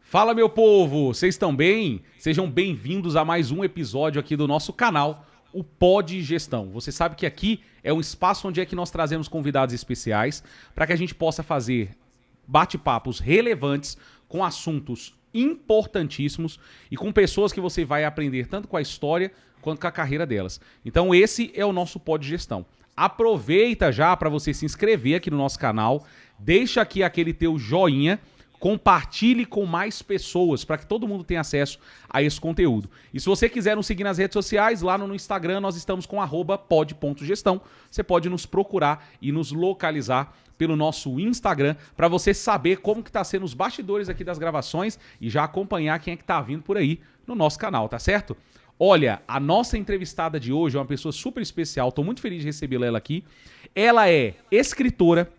Fala, meu povo! Vocês estão bem? Sejam bem-vindos a mais um episódio aqui do nosso canal, o Pod Gestão. Você sabe que aqui é um espaço onde é que nós trazemos convidados especiais para que a gente possa fazer bate-papos relevantes com assuntos importantíssimos e com pessoas que você vai aprender tanto com a história quanto com a carreira delas. Então esse é o nosso Pod Gestão. Aproveita já para você se inscrever aqui no nosso canal, deixa aqui aquele teu joinha, compartilhe com mais pessoas para que todo mundo tenha acesso a esse conteúdo. E se você quiser nos seguir nas redes sociais, lá no Instagram nós estamos com @pod.gestão. Você pode nos procurar e nos localizar pelo nosso Instagram para você saber como que tá sendo os bastidores aqui das gravações e já acompanhar quem é que tá vindo por aí no nosso canal, tá certo? Olha, a nossa entrevistada de hoje é uma pessoa super especial, tô muito feliz de recebê-la ela aqui. Ela é escritora,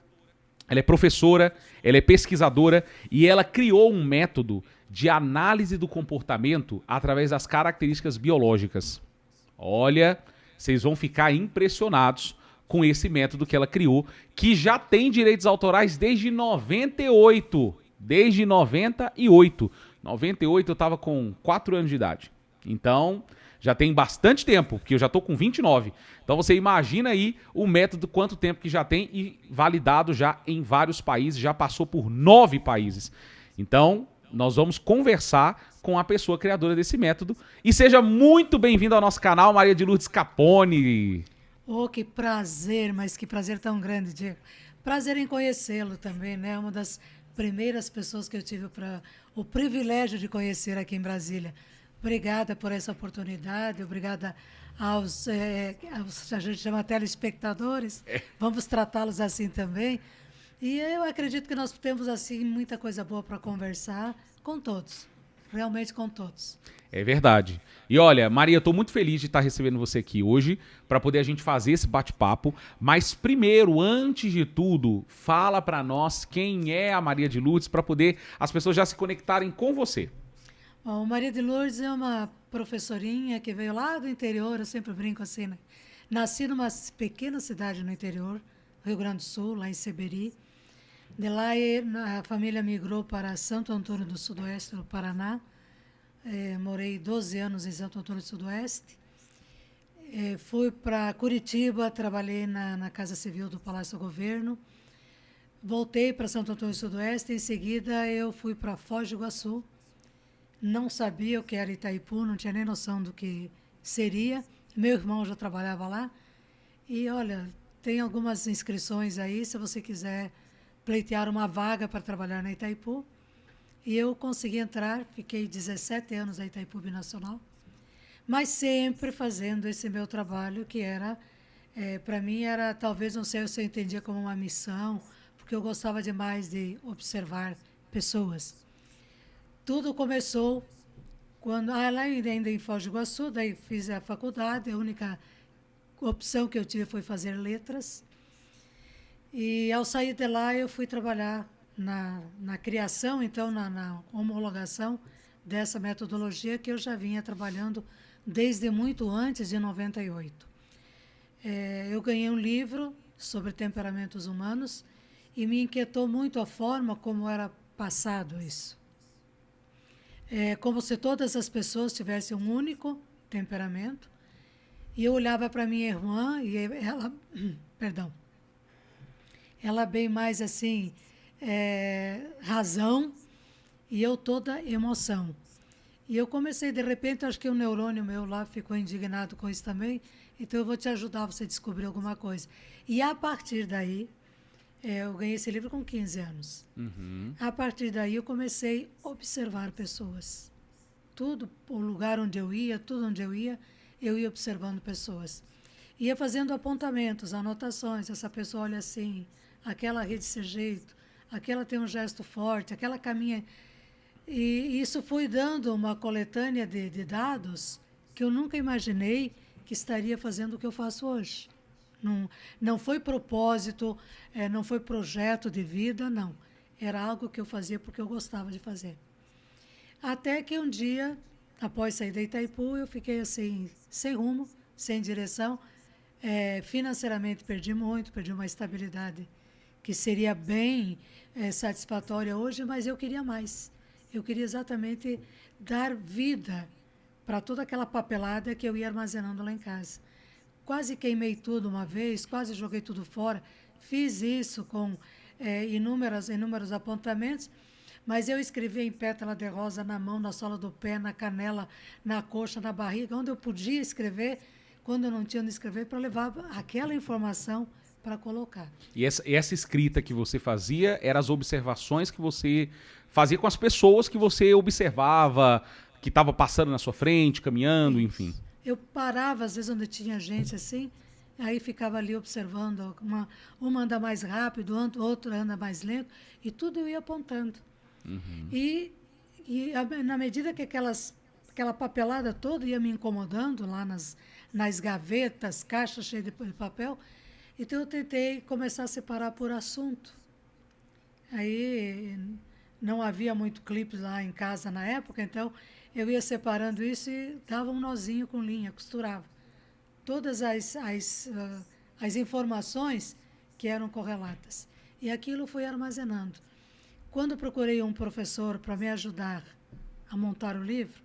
ela é professora, ela é pesquisadora e ela criou um método de análise do comportamento através das características biológicas. Olha, vocês vão ficar impressionados com esse método que ela criou, que já tem direitos autorais desde 98. Desde 98. 98 eu estava com 4 anos de idade. Então, já tem bastante tempo, porque eu já estou com 29. Então você imagina aí o método, quanto tempo que já tem e validado já em vários países, já passou por 9 países. Então, nós vamos conversar com a pessoa criadora desse método. E seja muito bem-vindo ao nosso canal, Maria de Lourdes Capone. Oh, que prazer, mas que prazer tão grande, Diego. Prazer em conhecê-lo também, né? Uma das primeiras pessoas que eu tive o privilégio de conhecer aqui em Brasília. Obrigada por essa oportunidade, obrigada aos a gente chama telespectadores, vamos tratá-los assim também. E eu acredito que nós temos assim muita coisa boa para conversar com todos, realmente com todos. É verdade. E olha, Maria, eu tô muito feliz de estar recebendo você aqui hoje para poder a gente fazer esse bate-papo. Mas primeiro, antes de tudo, fala para nós quem é a Maria de Lourdes para poder as pessoas já se conectarem com você. Bom, Maria de Lourdes é uma professorinha que veio lá do interior, eu sempre brinco assim, né? Nasci numa pequena cidade no interior, Rio Grande do Sul, lá em Seberi. De lá a família migrou para Santo Antônio do Sudoeste, no Paraná. Morei 12 anos em Santo Antônio do Sudoeste. Fui para Curitiba, trabalhei na Casa Civil do Palácio do Governo. Voltei para Santo Antônio do Sudoeste, em seguida eu fui para Foz do Iguaçu. Não sabia o que era Itaipu, não tinha nem noção do que seria. Meu irmão já trabalhava lá. E olha, tem algumas inscrições aí, se você quiser pleitear uma vaga para trabalhar na Itaipu. E eu consegui entrar, fiquei 17 anos na Itaipu Binacional, mas sempre fazendo esse meu trabalho, que era, para mim, era, talvez, não sei se eu entendia como uma missão, porque eu gostava demais de observar pessoas. Tudo começou quando, lá ainda em Foz do Iguaçu, daí fiz a faculdade, a única opção que eu tive foi fazer letras. E ao sair de lá eu fui trabalhar na criação, então na homologação dessa metodologia que eu já vinha trabalhando desde muito antes de 98. Eu ganhei um livro sobre temperamentos humanos e me inquietou muito a forma como era passado isso. Como se todas as pessoas tivessem um único temperamento. E eu olhava para minha irmã e ela, perdão, ela bem mais assim, razão e eu toda emoção. E eu comecei, de repente, acho que o neurônio meu lá ficou indignado com isso também, então eu vou te ajudar você a descobrir alguma coisa. E a partir daí, eu ganhei esse livro com 15 anos. Uhum. A partir daí eu comecei a observar pessoas. Tudo, o lugar onde eu ia, eu ia observando pessoas. Ia fazendo apontamentos, anotações. Essa pessoa olha assim, aquela ri desse jeito, aquela tem um gesto forte, aquela caminha. E isso foi dando uma coletânea de dados que eu nunca imaginei que estaria fazendo o que eu faço hoje. Não foi propósito, não foi projeto de vida, não. Era algo que eu fazia porque eu gostava de fazer. Até que um dia, após sair da Itaipu, eu fiquei assim, sem rumo, sem direção. Financeiramente perdi muito, perdi uma estabilidade que seria bem satisfatória hoje, mas eu queria mais. Eu queria exatamente dar vida para toda aquela papelada que eu ia armazenando lá em casa. Quase queimei tudo uma vez, quase joguei tudo fora. Fiz isso com inúmeros apontamentos, mas eu escrevia em pétala de rosa na mão, na sola do pé, na canela, na coxa, na barriga, onde eu podia escrever, quando eu não tinha onde escrever, para levar aquela informação para colocar. E essa escrita que você fazia eram as observações que você fazia com as pessoas que você observava, que estava passando na sua frente, caminhando, enfim. Eu parava, às vezes, onde tinha gente assim, aí ficava ali observando, uma anda mais rápido, outra anda mais lento, e tudo eu ia apontando. Uhum. Na medida que aquela papelada toda ia me incomodando lá nas gavetas, caixas cheias de papel, então eu tentei começar a separar por assunto. Aí não havia muito clipes lá em casa na época, então eu ia separando isso e dava um nozinho com linha, costurava. Todas as informações que eram correlatas. E aquilo fui armazenando. Quando procurei um professor para me ajudar a montar o livro,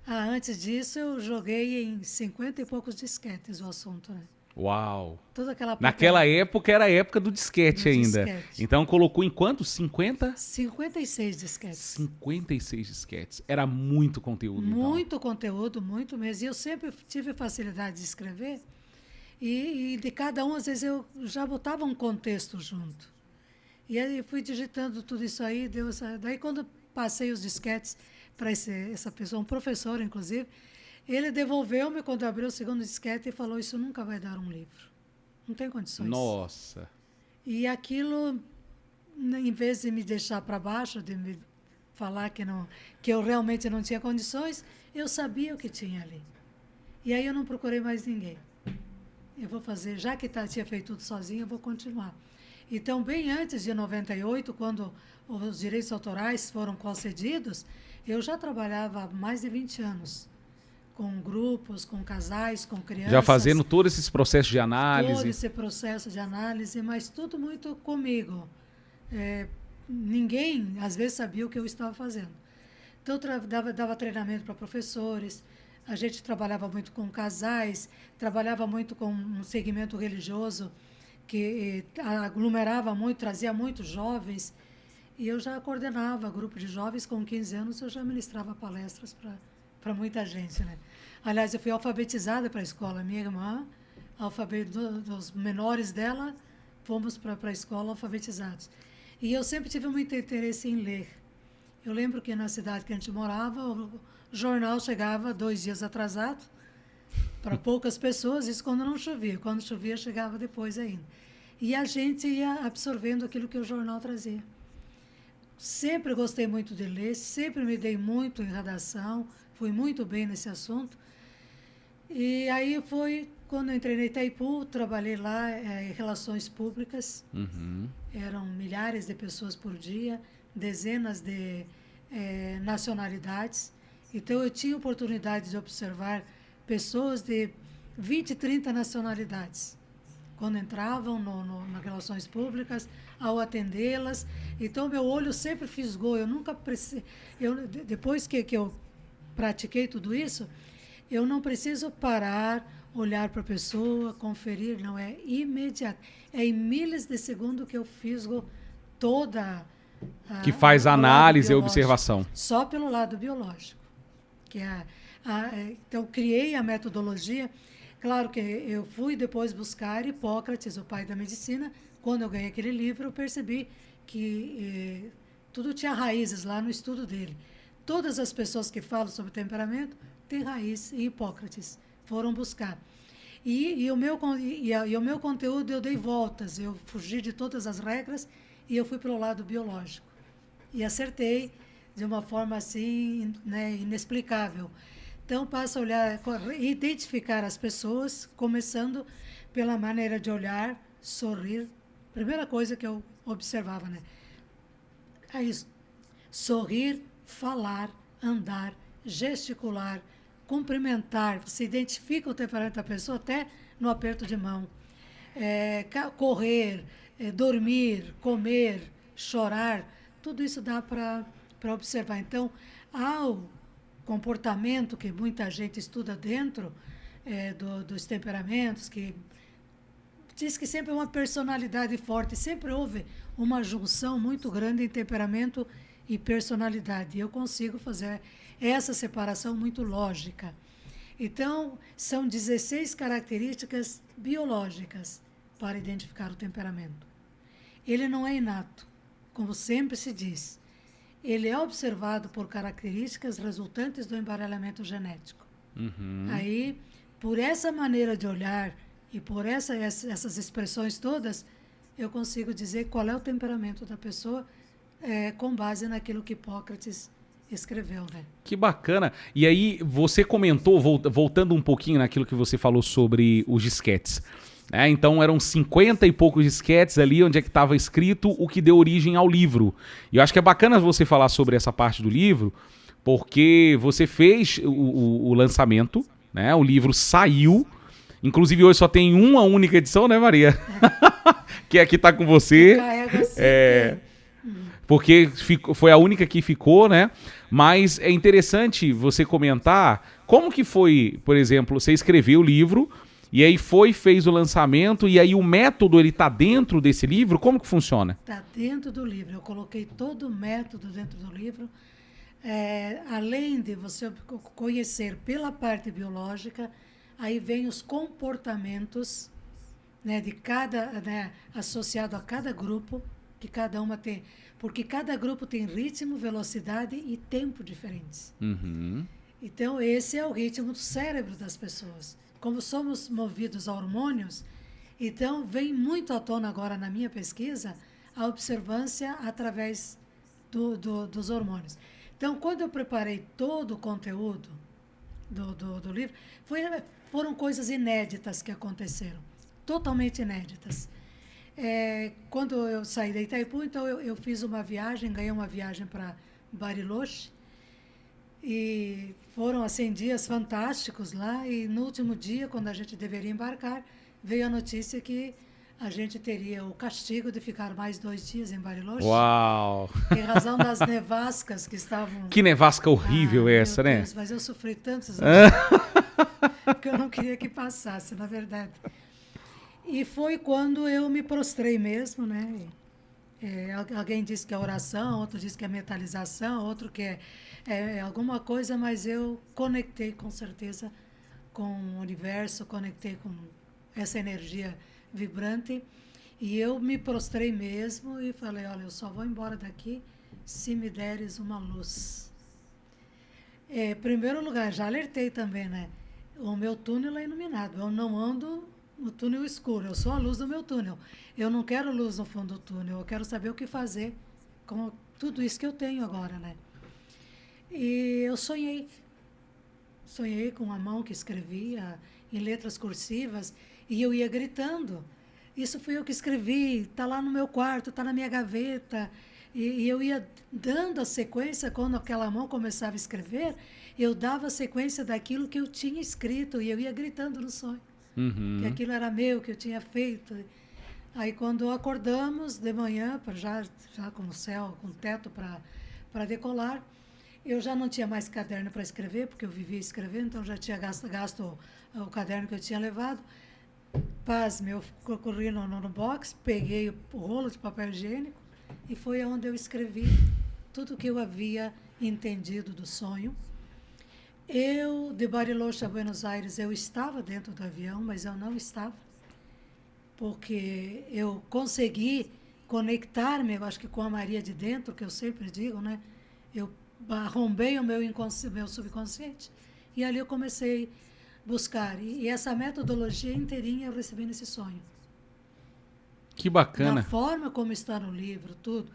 antes disso eu joguei em 50 e poucos disquetes o assunto, né? Uau! Toda aquela Naquela época era a época do disquete ainda. disquete. Então colocou em quantos? 50? 56 disquetes. 56 disquetes. Era muito conteúdo, Muito conteúdo, muito mesmo. E eu sempre tive facilidade de escrever. E de cada um, às vezes, eu já botava um contexto junto. E aí fui digitando tudo isso aí. Daí, quando passei os disquetes para essa pessoa, um professor, inclusive, ele devolveu-me quando eu abri o segundo disquete e falou: isso nunca vai dar um livro. Não tem condições. Nossa! E aquilo, em vez de me deixar para baixo, de me falar que eu realmente não tinha condições, eu sabia o que tinha ali. E aí eu não procurei mais ninguém. Eu vou fazer, já que tinha feito tudo sozinho, eu vou continuar. Então, bem antes de 98, quando os direitos autorais foram concedidos, eu já trabalhava há mais de 20 anos. Com grupos, com casais, com crianças. Já fazendo todo esse processo de análise. Todo esse processo de análise, mas tudo muito comigo. Ninguém, às vezes, sabia o que eu estava fazendo. Então, eu dava treinamento para professores, a gente trabalhava muito com casais, trabalhava muito com um segmento religioso que aglomerava muito, trazia muitos jovens. E eu já coordenava grupo de jovens, com 15 anos eu já ministrava palestras para muita gente, né? Aliás, eu fui alfabetizada para a escola. Minha irmã, dos menores dela, fomos para a escola alfabetizados. E eu sempre tive muito interesse em ler. Eu lembro que na cidade que a gente morava, o jornal chegava 2 dias atrasado, para poucas pessoas, isso quando não chovia. Quando chovia, chegava depois ainda. E a gente ia absorvendo aquilo que o jornal trazia. Sempre gostei muito de ler, sempre me dei muito em redação, fui muito bem nesse assunto. E aí foi quando eu entrei na Itaipu, trabalhei lá em relações públicas. Uhum. Eram milhares de pessoas por dia, dezenas de nacionalidades. Então eu tinha oportunidade de observar pessoas de 20, 30 nacionalidades. Quando entravam nas relações públicas, ao atendê-las. Então, meu olho sempre fisgou. Eu nunca precisei... Depois que eu pratiquei tudo isso, eu não preciso parar, olhar para a pessoa, conferir. Não, é imediato. É em milhas de segundo que eu fisgo toda que faz análise e observação. Só pelo lado biológico. Então, criei a metodologia. Claro que eu fui depois buscar Hipócrates, o pai da medicina. Quando eu ganhei aquele livro, eu percebi que tudo tinha raízes lá no estudo dele. Todas as pessoas que falam sobre temperamento têm raiz em Hipócrates. Foram buscar. E o meu conteúdo eu dei voltas. Eu fugi de todas as regras e eu fui para o lado biológico. E acertei de uma forma assim, né, inexplicável. Então, passo a olhar, identificar as pessoas, começando pela maneira de olhar, sorrir. Primeira coisa que eu observava, né? É isso. Sorrir, falar, andar, gesticular, cumprimentar. Você identifica o temperamento da pessoa até no aperto de mão. Correr, dormir, comer, chorar. Tudo isso dá para para observar. Então, há o comportamento que muita gente estuda dentro dos temperamentos, que diz que sempre é uma personalidade forte, sempre houve uma junção muito grande em temperamento e personalidade. Eu consigo fazer essa separação muito lógica. Então, são 16 características biológicas para identificar o temperamento. Ele não é inato, como sempre se diz. Ele é observado por características resultantes do embaralhamento genético. Aí, por essa maneira de olhar e por essas expressões todas, eu consigo dizer qual é o temperamento da pessoa com base naquilo que Hipócrates escreveu, né? Que bacana. E aí, você comentou, voltando um pouquinho naquilo que você falou sobre os disquetes. Então eram 50 e poucos disquetes ali onde é que estava escrito o que deu origem ao livro. E eu acho que é bacana você falar sobre essa parte do livro, porque você fez o lançamento, né? O livro saiu. Inclusive hoje só tem uma única edição, né, Maria? Que aqui tá com você. Porque foi a única que ficou, né? Mas é interessante você comentar como que foi, por exemplo, você escreveu o livro e aí fez o lançamento e aí o método ele tá dentro desse livro? Como que funciona? Está dentro do livro. Eu coloquei todo o método dentro do livro. Além de você conhecer pela parte biológica, aí vem os comportamentos, né, de cada, né, associado a cada grupo, que cada uma tem, porque cada grupo tem ritmo, velocidade e tempo diferentes. Então, esse é o ritmo do cérebro das pessoas. Como somos movidos a hormônios, então vem muito à tona agora na minha pesquisa a observância através dos hormônios. Então, quando eu preparei todo o conteúdo do livro, foram coisas inéditas que aconteceram, totalmente inéditas. Quando eu saí da Itaipu, então eu fiz uma viagem, ganhei uma viagem para Bariloche, e foram assim dias fantásticos lá, e no último dia, quando a gente deveria embarcar, veio a notícia que a gente teria o castigo de ficar mais 2 dias em Bariloche. Uau! Em razão das nevascas que estavam... Que nevasca horrível essa, meu né? Deus, mas eu sofri tantos anos, porque eu não queria que passasse, na verdade. E foi quando eu me prostrei mesmo, né? Alguém disse que é oração, outro disse que é mentalização, outro que é alguma coisa, mas eu conectei com certeza com o universo, conectei com essa energia vibrante, e eu me prostrei mesmo e falei, olha, eu só vou embora daqui se me deres uma luz. Em primeiro lugar, já alertei também, né? O meu túnel é iluminado, eu não ando no túnel escuro, eu sou a luz do meu túnel. Eu não quero luz no fundo do túnel, eu quero saber o que fazer com tudo isso que eu tenho agora, né? E eu sonhei com a mão que escrevia em letras cursivas e eu ia gritando. Isso fui eu que escrevi, está lá no meu quarto, está na minha gaveta. E eu ia dando a sequência, quando aquela mão começava a escrever, eu dava a sequência daquilo que eu tinha escrito e eu ia gritando no sonho. Que aquilo era meu, que eu tinha feito. Aí quando acordamos de manhã, já com o céu, com o teto para decolar, eu já não tinha mais caderno para escrever, porque eu vivia escrevendo, então já tinha gasto o caderno que eu tinha levado. Pasme, eu corri no box, peguei o rolo de papel higiênico e foi onde eu escrevi tudo o que eu havia entendido do sonho. De Bariloche a Buenos Aires, eu estava dentro do avião, mas eu não estava, porque eu consegui conectar-me, eu acho que com a Maria de dentro, que eu sempre digo, né? Eu arrombei o meu subconsciente e ali eu comecei a buscar. E essa metodologia inteirinha eu recebi nesse sonho. Que bacana. Da forma como está no livro, tudo.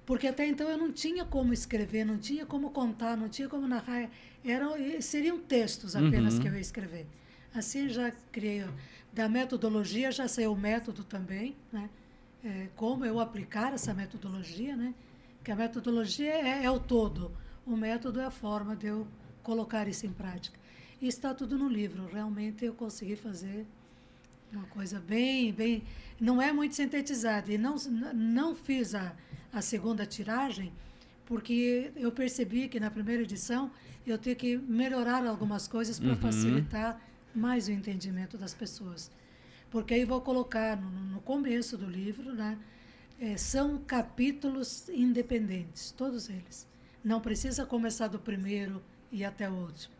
Porque até então eu não tinha como escrever, não tinha como contar, não tinha como narrar. Seriam textos apenas que eu ia escrever. Assim já criei. Da metodologia já sei o método também, né? Como eu aplicar essa metodologia, né? Que a metodologia é o todo. O método é a forma de eu colocar isso em prática. E está tudo no livro. Realmente eu consegui fazer uma coisa bem... Não é muito sintetizada. E não fiz a segunda tiragem, porque eu percebi que na primeira edição eu tenho que melhorar algumas coisas para facilitar mais o entendimento das pessoas. Porque aí vou colocar no começo do livro, né? São capítulos independentes, todos eles. Não precisa começar do primeiro e até o último.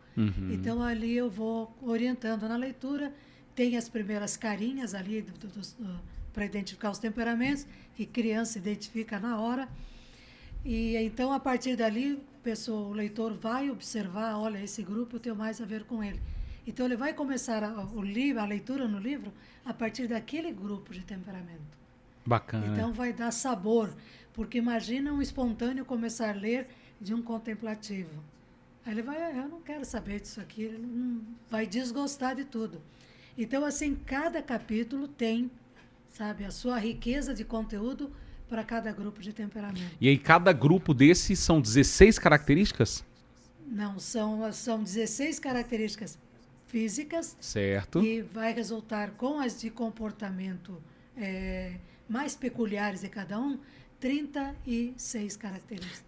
Então, ali eu vou orientando na leitura. Tem as primeiras carinhas ali para identificar os temperamentos, que criança identifica na hora. E então, a partir dali, o leitor vai observar, olha, esse grupo eu tenho mais a ver com ele. Então, ele vai começar a leitura no livro a partir daquele grupo de temperamento. Bacana. Então, vai dar sabor, porque imagina um espontâneo começar a ler de um contemplativo. Aí ele vai, eu não quero saber disso aqui, ele não vai desgostar de tudo. Então, assim, cada capítulo tem, sabe, a sua riqueza de conteúdo para cada grupo de temperamento. E aí, cada grupo desses são 16 características? Não, são 16 características físicas. Certo. E vai resultar com as de comportamento mais peculiares de cada um, 36 características.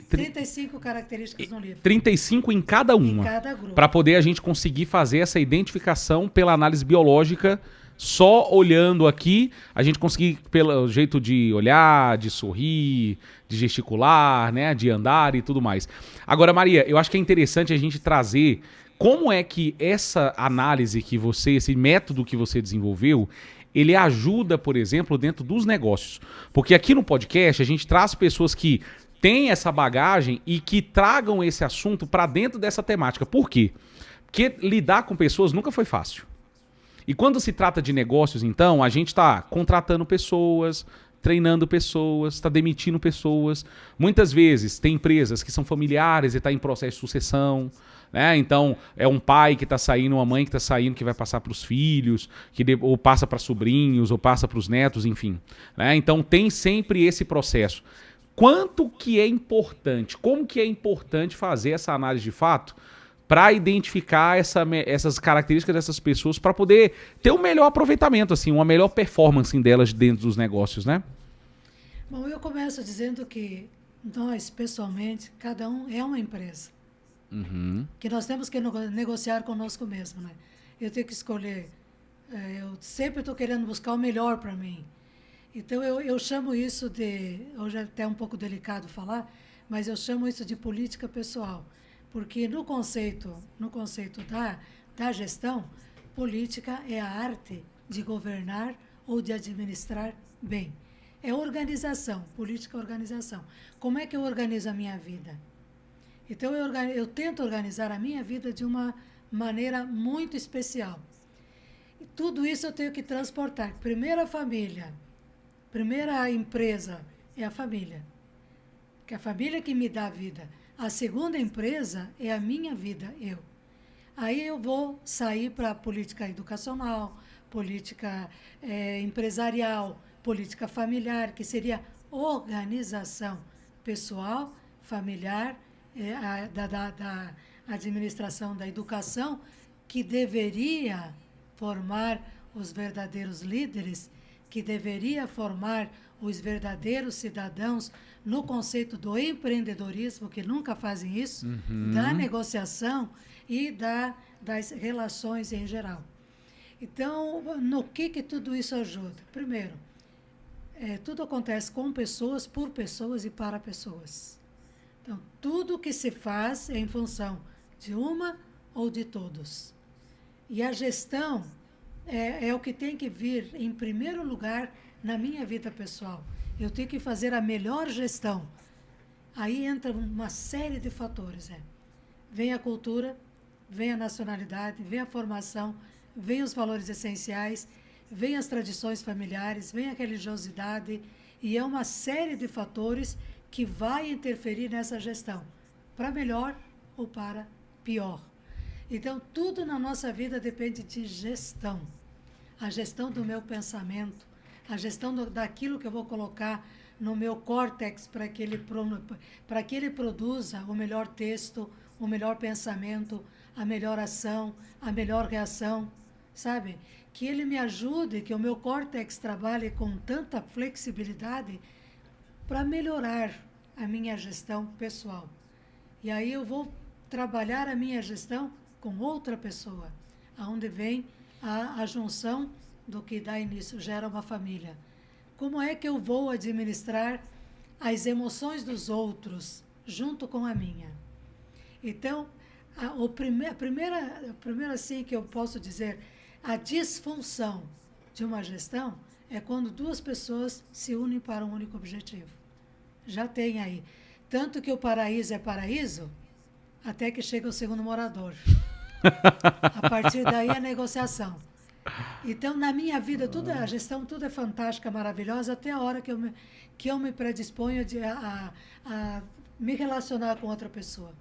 35 características no livro. 35 em cada uma. Em cada grupo. Para poder a gente conseguir fazer essa identificação pela análise biológica. Só olhando aqui, a gente conseguir, pelo jeito de olhar, de sorrir, de gesticular, né, de andar e tudo mais. Agora, Maria, eu acho que é interessante a gente trazer como é que essa análise que você, esse método que você desenvolveu, ele ajuda, por exemplo, dentro dos negócios. Porque aqui no podcast a gente traz pessoas que têm essa bagagem e que tragam esse assunto para dentro dessa temática. Por quê? Porque lidar com pessoas nunca foi fácil. E quando se trata de negócios, então, a gente está contratando pessoas, treinando pessoas, está demitindo pessoas. Muitas vezes tem empresas que são familiares e está em processo de sucessão. Né? Então, é um pai que está saindo, uma mãe que está saindo, que vai passar para os filhos, ou passa para sobrinhos, ou passa para os netos, enfim. Né? Então, tem sempre esse processo. Quanto que é importante, como que é importante fazer essa análise de fato para identificar essas características dessas pessoas para poder ter um melhor aproveitamento, assim, uma melhor performance delas dentro dos negócios, né? Bom, eu começo dizendo que nós, pessoalmente, cada um é uma empresa. Que nós temos que negociar conosco mesmo, né? Eu tenho que escolher, eu sempre estou querendo buscar o melhor para mim. Então, eu chamo isso de, hoje é até um pouco delicado falar, mas eu chamo isso de política pessoal. Porque no conceito da gestão, política é a arte de governar ou de administrar bem. É organização, política é organização. Como é que eu organizo a minha vida? Então, eu tento organizar a minha vida de uma maneira muito especial. E tudo isso eu tenho que transportar. Primeiro a família, primeira empresa é a família. Que é a família que me dá a vida. A segunda empresa é a minha vida, eu. Aí eu vou sair para a política educacional, política empresarial, política familiar, que seria organização pessoal, familiar, da administração da educação, que deveria formar os verdadeiros líderes, que deveria formar os verdadeiros cidadãos no conceito do empreendedorismo, que nunca fazem isso, da negociação e das relações em geral. Então, no que tudo isso ajuda? Primeiro, tudo acontece com pessoas, por pessoas e para pessoas. Então, tudo que se faz é em função de uma ou de todos. E a gestão é o que tem que vir em primeiro lugar na minha vida pessoal. Eu tenho que fazer a melhor gestão. Aí entra uma série de fatores. Vem a cultura, vem a nacionalidade, vem a formação, vem os valores essenciais, vem as tradições familiares, vem a religiosidade, e é uma série de fatores que vai interferir nessa gestão, para melhor ou para pior. Então, tudo na nossa vida depende de gestão. A gestão do meu pensamento, a gestão daquilo que eu vou colocar no meu córtex para que ele produza o melhor texto, o melhor pensamento, a melhor ação, a melhor reação, sabe? Que ele me ajude, que o meu córtex trabalhe com tanta flexibilidade para melhorar a minha gestão pessoal. E aí eu vou trabalhar a minha gestão com outra pessoa, aonde vem a junção do que dá início, gera uma família. Como é que eu vou administrar as emoções dos outros junto com a minha? Então, a primeira assim que eu posso dizer, a disfunção de uma gestão é quando duas pessoas se unem para um único objetivo. Já tem aí. Tanto que o paraíso é paraíso, até que chega o segundo morador. A partir daí a negociação. Então, na minha vida, tudo, a gestão tudo é fantástica, maravilhosa, até a hora que eu me predisponho a me relacionar com outra pessoa.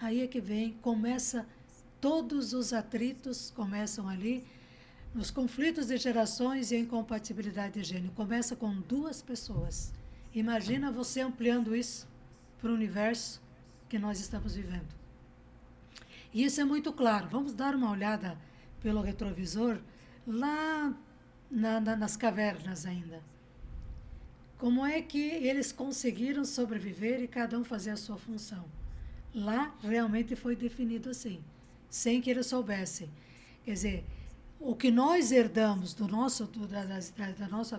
Aí é que começa, todos os atritos começam ali, os conflitos de gerações e a incompatibilidade de gênero. Começa com duas pessoas. Imagina você ampliando isso para o universo que nós estamos vivendo. E isso é muito claro. Vamos dar uma olhada pelo retrovisor lá nas cavernas ainda. Como é que eles conseguiram sobreviver e cada um fazer a sua função? Lá realmente foi definido assim, sem que eles soubessem. Quer dizer, o que nós herdamos do nosso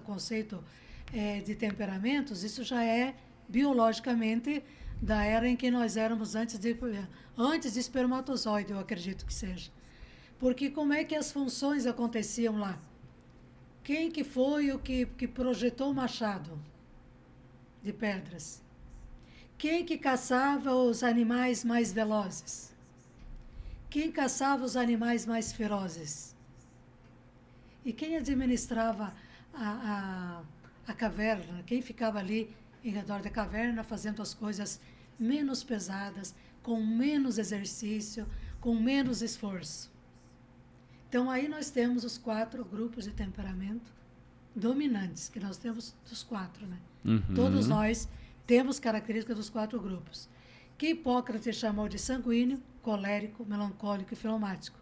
conceito de temperamentos, isso já é biologicamente da era em que nós éramos antes de espermatozoide, eu acredito que seja. Porque como é que as funções aconteciam lá? Quem que foi o que projetou o machado de pedras? Quem que caçava os animais mais velozes? Quem caçava os animais mais ferozes? E quem administrava a caverna? Quem ficava ali em redor da caverna fazendo as coisas menos pesadas, com menos exercício, com menos esforço? Então, aí nós temos os 4 grupos de temperamento dominantes, que nós temos dos 4, né? Uhum. Todos nós temos características dos 4 grupos, que Hipócrates chamou de sanguíneo, colérico, melancólico e filomático,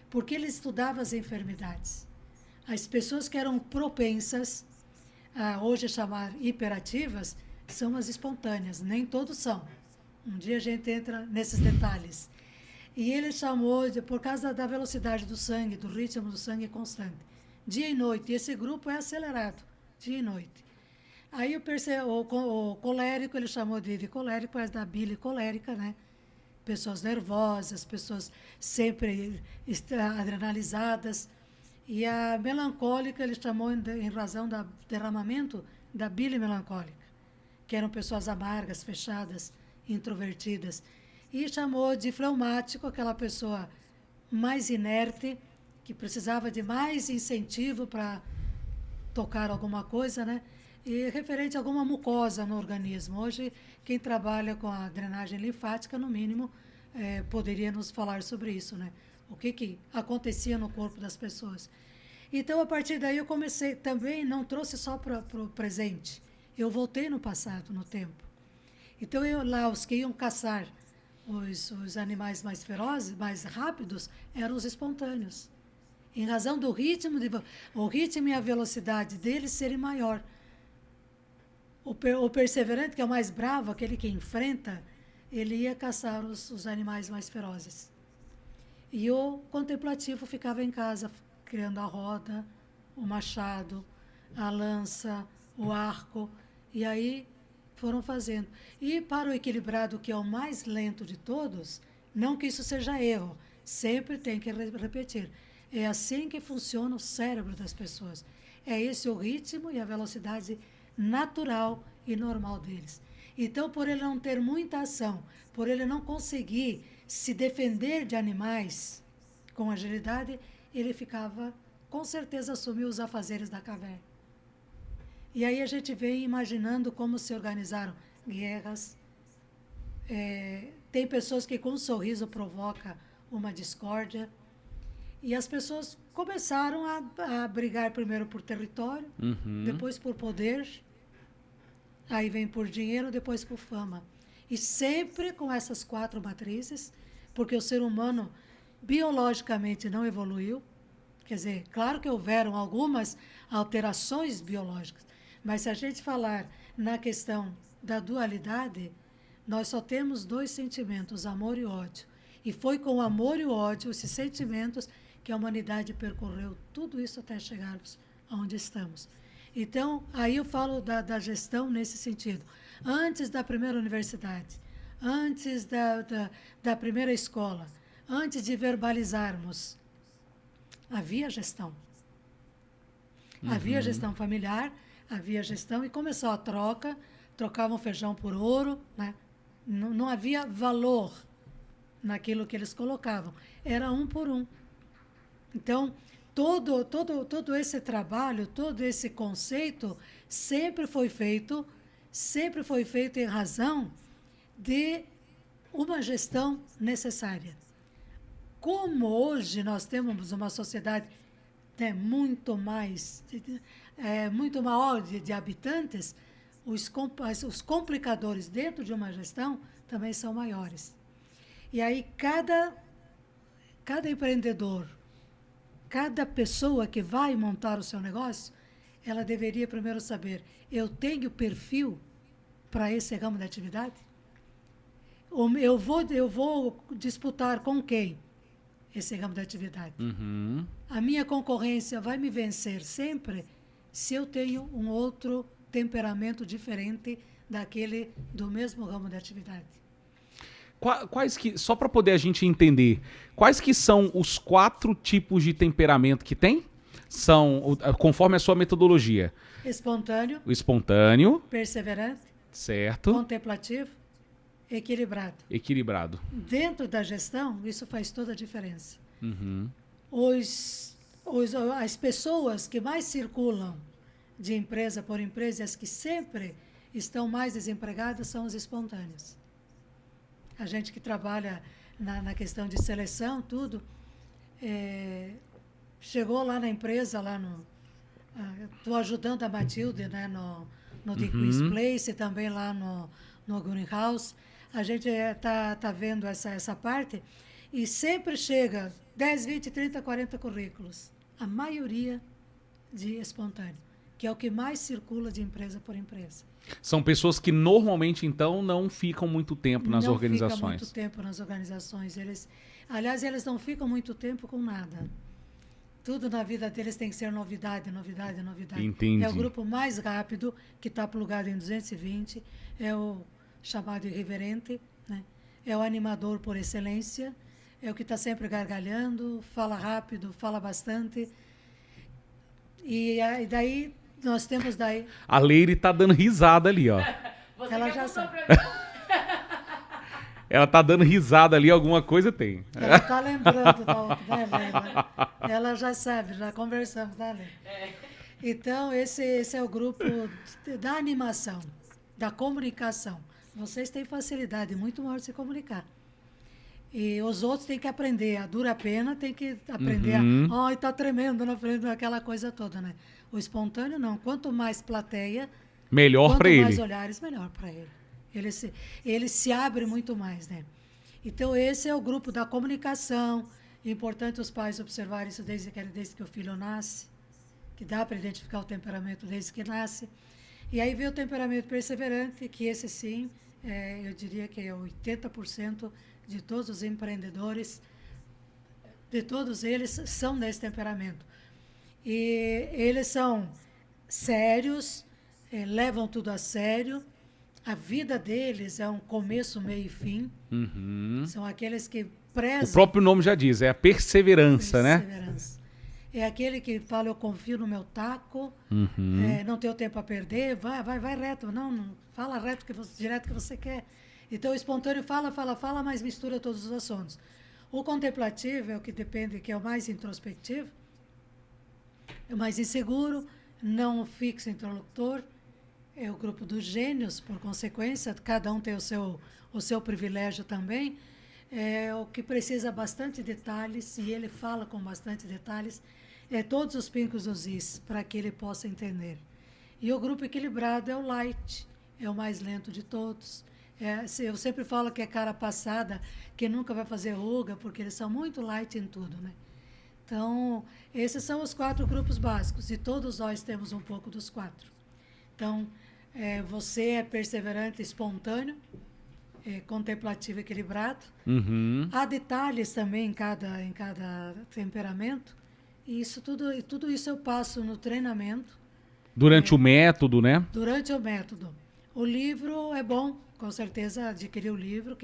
porque ele estudava as enfermidades. As pessoas que eram propensas, hoje chamar hiperativas, são as espontâneas, nem todos são. Um dia a gente entra nesses detalhes. E ele chamou, por causa da velocidade do sangue, do ritmo do sangue constante, dia e noite. E esse grupo é acelerado, dia e noite. Aí o colérico, ele chamou de colérico, mas da bile colérica, né? Pessoas nervosas, pessoas sempre adrenalizadas. E a melancólica, ele chamou em razão do derramamento da bile melancólica, que eram pessoas amargas, fechadas, introvertidas. E chamou de fleumático aquela pessoa mais inerte, que precisava de mais incentivo para tocar alguma coisa, né? E referente a alguma mucosa no organismo. Hoje, quem trabalha com a drenagem linfática, no mínimo, poderia nos falar sobre isso, né? O que acontecia no corpo das pessoas. Então, a partir daí, eu comecei também, não trouxe só para o presente. Eu voltei no passado, no tempo. Então, lá, os que iam caçar os animais mais ferozes, mais rápidos, eram os espontâneos. Em razão do ritmo, o ritmo e a velocidade deles serem maior. O perseverante, que é o mais bravo, aquele que enfrenta, ele ia caçar os animais mais ferozes. E o contemplativo ficava em casa, criando a roda, o machado, a lança, o arco, e aí foram fazendo. E para o equilibrado, que é o mais lento de todos, não que isso seja erro, sempre tem que repetir. É assim que funciona o cérebro das pessoas. É esse o ritmo e a velocidade natural e normal deles. Então, por ele não ter muita ação, por ele não conseguir se defender de animais com agilidade, ele ficava, com certeza, assumiu os afazeres da caverna. E aí a gente vem imaginando como se organizaram guerras. Tem pessoas que com um sorriso provoca uma discórdia. E as pessoas começaram a brigar primeiro por território, depois por poder, aí vem por dinheiro, depois por fama. E sempre com essas 4 matrizes, porque o ser humano biologicamente não evoluiu. Quer dizer, claro que houveram algumas alterações biológicas, mas se a gente falar na questão da dualidade, nós só temos 2 sentimentos, amor e ódio. E foi com o amor e o ódio, esses sentimentos, que a humanidade percorreu tudo isso até chegarmos aonde estamos. Então, aí eu falo da gestão nesse sentido. Antes da primeira universidade, antes da primeira escola, antes de verbalizarmos, havia gestão. Havia gestão familiar, havia gestão, e começou a troca, trocavam feijão por ouro, né? Não havia valor naquilo que eles colocavam, era um por um. Então, todo esse trabalho, todo esse conceito sempre foi feito em razão de uma gestão necessária. Como hoje nós temos uma sociedade, né, muito maior de habitantes, os complicadores dentro de uma gestão também são maiores. E aí cada empreendedor, cada pessoa que vai montar o seu negócio, ela deveria primeiro saber, eu tenho perfil para esse ramo de atividade? Eu vou disputar com quem esse ramo de atividade? Uhum. A minha concorrência vai me vencer sempre se eu tenho um outro temperamento diferente daquele do mesmo ramo de atividade. Só para poder a gente entender, quais que são os 4 tipos de temperamento que tem? São, conforme a sua metodologia. Espontâneo. O espontâneo. Perseverante. Certo. Contemplativo. Equilibrado. Equilibrado. Dentro da gestão, isso faz toda a diferença. Uhum. As pessoas que mais circulam de empresa por empresa, as que sempre estão mais desempregadas, são os espontâneos. A gente que trabalha na questão de seleção, tudo, chegou lá na empresa, estou ajudando a Matilde, né, no The Quiz Place e também lá no Greenhouse. A gente tá vendo essa parte e sempre chega 10, 20, 30, 40 currículos. A maioria de espontâneo, que é o que mais circula de empresa por empresa. São pessoas que normalmente, então, não ficam muito tempo nas organizações. Não ficam muito tempo nas organizações. Aliás, eles não ficam muito tempo com nada. Tudo na vida deles tem que ser novidade, novidade, novidade. Entendi. É o grupo mais rápido, que está plugado em 220, é o chamado irreverente, né? É o animador por excelência, é o que está sempre gargalhando, fala rápido, fala bastante. E daí... Nós temos daí... A Leire tá dando risada ali, ó. Ela já sabe. Ela tá dando risada ali, alguma coisa tem. Ela tá lembrando da outra, né, Leila? Ela já sabe, já conversamos, né, Leila? Então, esse é o grupo da animação, da comunicação. Vocês têm facilidade muito maior de se comunicar. E os outros têm que aprender. A dura pena tem que aprender. Ai, tá tremendo na frente, aquela coisa toda, né? O espontâneo, não. Quanto mais plateia, melhor para ele. Quanto mais olhares, melhor para ele. Ele se abre muito mais, né? Então, esse é o grupo da comunicação. É importante os pais observarem isso desde que o filho nasce, que dá para identificar o temperamento desde que nasce. E aí vem o temperamento perseverante, que esse sim, eu diria que é 80% de todos os empreendedores, de todos eles, são desse temperamento. E eles são sérios, levam tudo a sério. A vida deles é um começo, meio e fim. São aqueles que prezam... O próprio nome já diz, é a perseverança, né? É aquele que fala, eu confio no meu taco, não tenho tempo a perder, vai reto, não fala reto, direto que você quer. Então, o espontâneo fala, mas mistura todos os assuntos. O contemplativo é o que depende, que é o mais introspectivo, é o mais inseguro, não fixa interlocutor, é o grupo dos gênios, por consequência, cada um tem o seu privilégio também, é o que precisa bastante detalhes, e ele fala com bastante detalhes, todos os pincos dos is, para que ele possa entender. E o grupo equilibrado é o light, é o mais lento de todos. Eu sempre falo que é cara passada, que nunca vai fazer ruga, porque eles são muito light em tudo, né? Então, esses são os 4 grupos básicos, e todos nós temos um pouco dos 4. Então, Você é perseverante, espontâneo, contemplativo, equilibrado. Uhum. Há detalhes também em cada temperamento. E tudo isso eu passo no treinamento, Durante o método, né? durante o método. O livro é bom, com certeza adquirir o livro,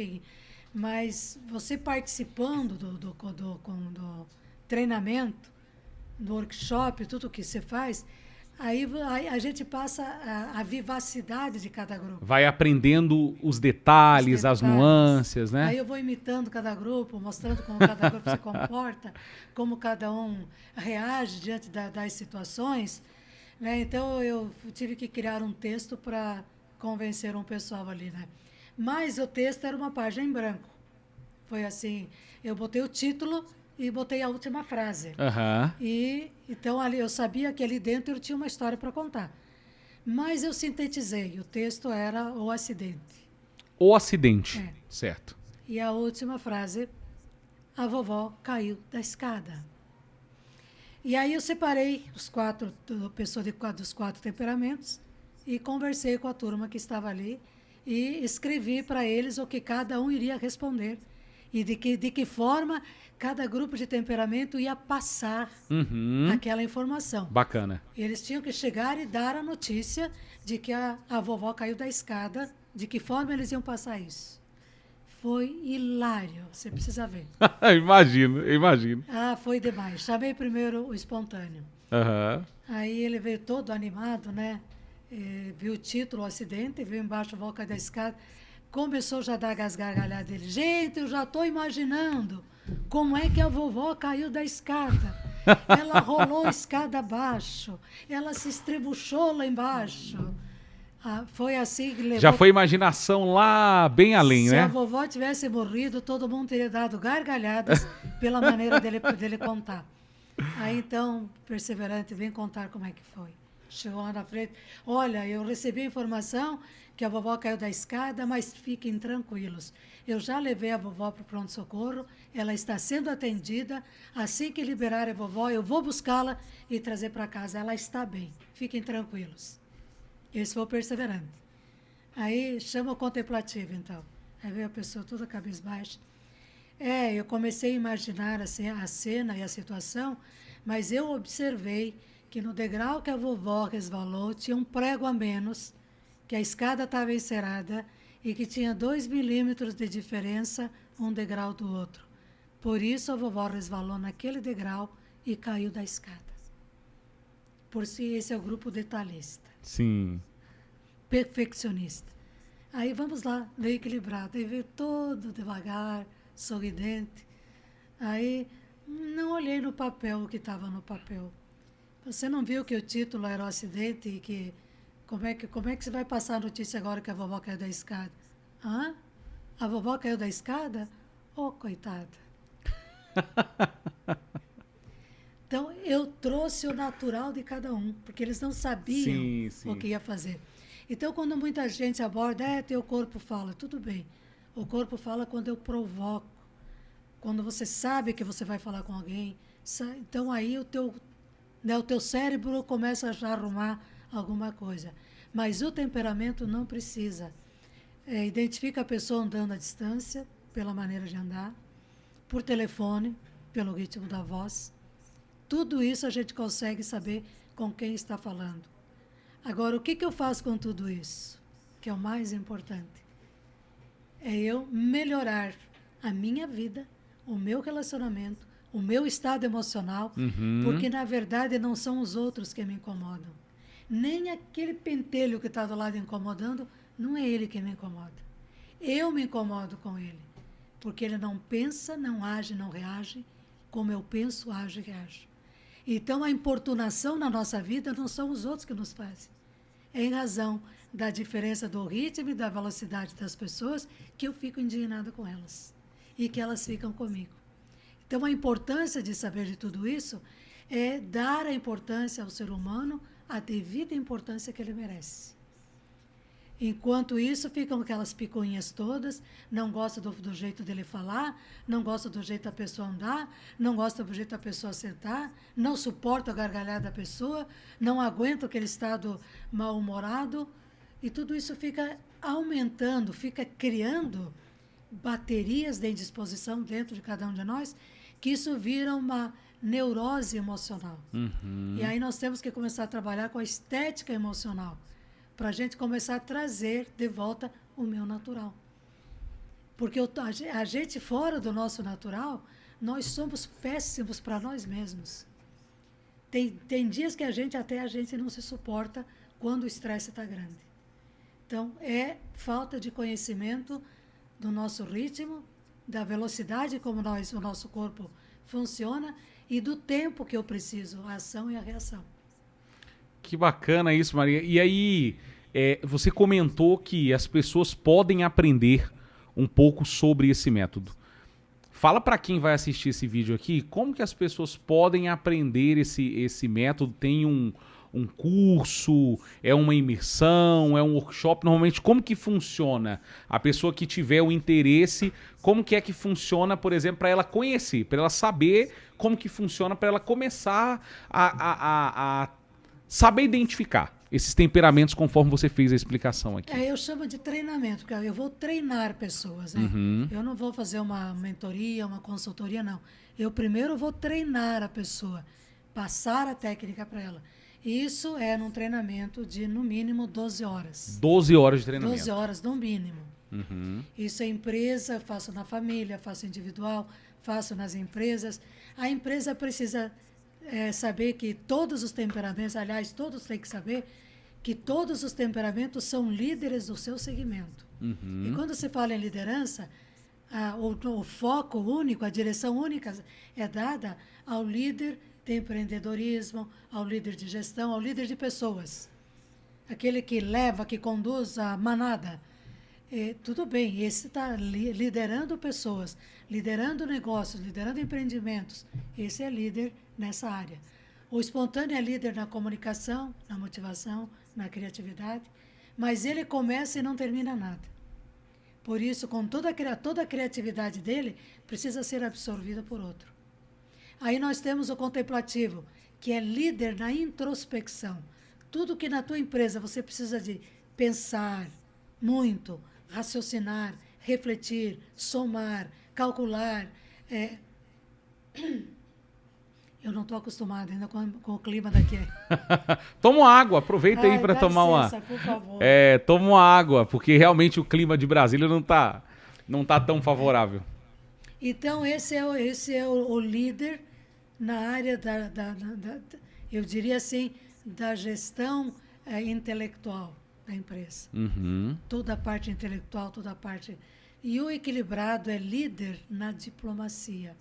mas você participando do treinamento, do workshop, tudo que você faz, aí a gente passa a vivacidade de cada grupo. Vai aprendendo os Os detalhes, as detalhes. nuances, né? Aí eu vou imitando cada grupo, mostrando como cada grupo se comporta, como cada um reage diante das situações, né? Então eu tive que criar um texto para convencer um pessoal ali, né? Mas o texto era uma página em branco. Foi assim, eu botei o título e botei a última frase. Aham. E então ali eu sabia que ali dentro eu tinha uma história para contar. Mas eu sintetizei, o texto era o acidente. O acidente. É. Certo. E a última frase, a vovó caiu da escada. E aí eu separei dos quatro temperamentos e conversei com a turma que estava ali e escrevi para eles o que cada um iria responder e de que forma cada grupo de temperamento ia passar Uhum. aquela informação. Bacana. Eles tinham que chegar e dar a notícia de que a vovó caiu da escada, de que forma eles iam passar isso. Foi hilário, você precisa ver. Imagino, imagino. Ah, foi demais. Chamei primeiro o espontâneo. Aham. Aí ele veio todo animado, né? Viu o título, o acidente, viu embaixo a volta da escada. Começou já a dar as gargalhadas dele. Gente, eu já estou imaginando como é que a vovó caiu da escada. Ela rolou a escada abaixo. Ela se estrebuchou lá embaixo. Ah, foi assim que levou... Já foi imaginação lá bem além, Se né? a vovó tivesse morrido, todo mundo teria dado gargalhadas pela maneira dele contar. Aí então, perseverante, vem contar como é que foi. Chegou lá na frente, olha, eu recebi a informação que a vovó caiu da escada, mas fiquem tranquilos. Eu já levei a vovó para o pronto-socorro, ela está sendo atendida. Assim que liberar a vovó, eu vou buscá-la e trazer para casa. Ela está bem, fiquem tranquilos. Esse foi o perseverante. Aí chama o contemplativo, então. Aí veio a pessoa toda cabisbaixa. Eu comecei a imaginar assim, a cena e a situação, mas eu observei que no degrau que a vovó resvalou tinha um prego a menos, que a escada estava encerada e que tinha 2 milímetros de diferença um degrau do outro. Por isso a vovó resvalou naquele degrau e caiu da escada. Por si, esse é o grupo detalhista. Sim. Perfeccionista. Aí vamos lá, veio equilibrado. Aí veio todo devagar, sorridente. Aí não olhei no papel o que estava no papel. Você não viu que o título era o acidente e que como é que você vai passar a notícia agora que a vovó caiu da escada? Hã? A vovó caiu da escada? Oh, coitada. Então, eu trouxe o natural de cada um, porque eles não sabiam Sim, sim. o que ia fazer. Então, quando muita gente aborda, teu corpo fala, tudo bem. O corpo fala quando eu provoco, quando você sabe que você vai falar com alguém. Então, aí o teu cérebro começa a já arrumar alguma coisa. Mas o temperamento não precisa. Identifica a pessoa andando à distância, pela maneira de andar, por telefone, pelo ritmo da voz. Tudo isso a gente consegue saber com quem está falando. Agora, o que eu faço com tudo isso? Que é o mais importante. É eu melhorar a minha vida, o meu relacionamento, o meu estado emocional, porque, na verdade, não são os outros que me incomodam. Nem aquele pentelho que está do lado incomodando, não é ele que me incomoda. Eu me incomodo com ele, porque ele não pensa, não age, não reage como eu penso, ajo e reajo. Então, a importunação na nossa vida não são os outros que nos fazem. É em razão da diferença do ritmo e da velocidade das pessoas que eu fico indignada com elas e que elas ficam comigo. Então, a importância de saber de tudo isso é dar a importância ao ser humano, a devida importância que ele merece. Enquanto isso, ficam aquelas picuinhas todas, não gosta do jeito dele falar, não gosta do jeito da pessoa andar, não gosta do jeito da pessoa sentar, não suporta a gargalhada da pessoa, não aguenta aquele estado mal-humorado, E tudo isso fica aumentando, fica criando baterias de indisposição dentro de cada um de nós, que isso vira uma neurose emocional. E aí nós temos que começar a trabalhar com a estética emocional, para a gente começar a trazer de volta o meu natural. Porque a gente fora do nosso natural, nós somos péssimos para nós mesmos. Tem dias que a gente não se suporta quando o estresse está grande. Então, é falta de conhecimento do nosso ritmo, da velocidade como o nosso corpo funciona e do tempo que eu preciso, a ação e a reação. Que bacana isso, Maria. E aí, você comentou que as pessoas podem aprender um pouco sobre esse método. Fala para quem vai assistir esse vídeo aqui, como que as pessoas podem aprender esse método? Tem um curso, é uma imersão, é um workshop? Normalmente, como que funciona? A pessoa que tiver o interesse, como que é que funciona, por exemplo, para ela conhecer, para ela saber como que funciona, para ela começar a saber identificar esses temperamentos conforme você fez a explicação aqui. Eu chamo de treinamento, porque eu vou treinar pessoas, né? Eu não vou fazer uma mentoria, uma consultoria, não. Eu primeiro vou treinar a pessoa, passar a técnica para ela. Isso é num treinamento de, no mínimo, 12 horas. 12 horas de treinamento. 12 horas, no mínimo. Isso é empresa, faço na família, faço individual, faço nas empresas. A empresa precisa saber que todos os temperamentos, aliás, todos têm que saber que todos os temperamentos são líderes do seu segmento. E quando se fala em liderança, o foco único, a direção única é dada ao líder de empreendedorismo, ao líder de gestão, ao líder de pessoas. Aquele que leva, que conduz a manada. Tudo bem, esse está liderando pessoas, liderando negócios, liderando empreendimentos. Esse é líder nessa área. O espontâneo é líder na comunicação, na motivação, na criatividade, mas ele começa e não termina nada. Por isso, com toda a criatividade dele, precisa ser absorvida por outro. Aí nós temos o contemplativo, que é líder na introspecção. Tudo que na tua empresa você precisa de pensar muito, raciocinar, refletir, somar, calcular. Eu não estou acostumada ainda com o clima daqui. Toma uma água, aproveita aí para tomar licença, por favor. toma uma água, porque realmente o clima de Brasília não tá tão favorável. Então, esse é o líder na área eu diria assim, da gestão intelectual da empresa. Toda a parte intelectual, toda a parte... E o equilibrado é líder na diplomacia.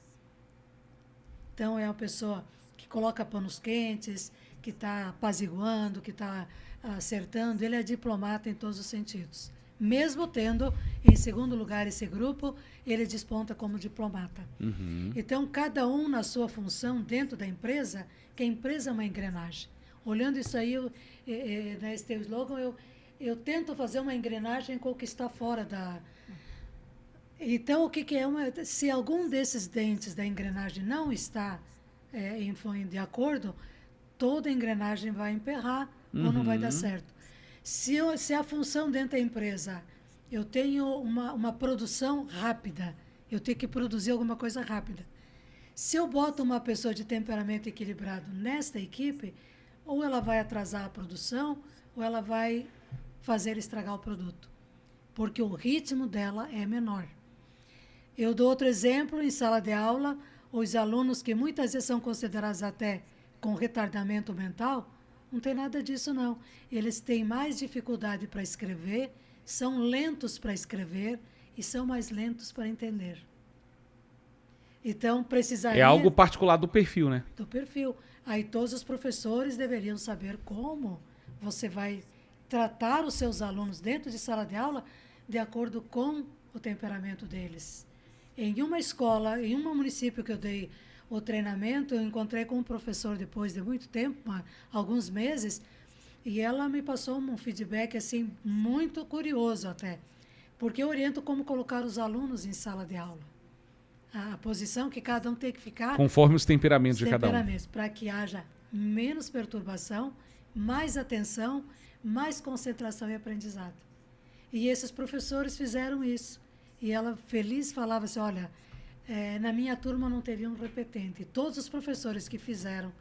Então, é uma pessoa que coloca panos quentes, que está apaziguando, que está acertando. Ele é diplomata em todos os sentidos. Mesmo tendo, em segundo lugar, esse grupo, ele desponta como diplomata. Então, cada um na sua função dentro da empresa, que a empresa é uma engrenagem. Olhando isso aí, nesse teu slogan, eu tento fazer uma engrenagem com o que está fora da... Então, o que é se algum desses dentes da engrenagem não está de acordo, toda a engrenagem vai emperrar ou não vai dar certo. Se a função dentro da empresa, eu tenho uma produção rápida, eu tenho que produzir alguma coisa rápida. Se eu boto uma pessoa de temperamento equilibrado nesta equipe, ou ela vai atrasar a produção, ou ela vai fazer estragar o produto, porque o ritmo dela é menor. Eu dou outro exemplo, em sala de aula, os alunos que muitas vezes são considerados até com retardamento mental, não tem nada disso não. Eles têm mais dificuldade para escrever, são lentos para escrever e são mais lentos para entender. Então, precisaria... É algo particular do perfil, né? Do perfil. Aí todos os professores deveriam saber como você vai tratar os seus alunos dentro de sala de aula de acordo com o temperamento deles. Em uma escola, em um município que eu dei o treinamento, eu encontrei com um professor depois de muito tempo, alguns meses, e ela me passou um feedback assim muito curioso até, porque eu oriento como colocar os alunos em sala de aula. A posição que cada um tem que ficar... Conforme os temperamentos de cada um. Para que haja menos perturbação, mais atenção, mais concentração e aprendizado. E esses professores fizeram isso. E ela, feliz, falava assim, olha, na minha turma não teve um repetente. Todos os professores que fizeram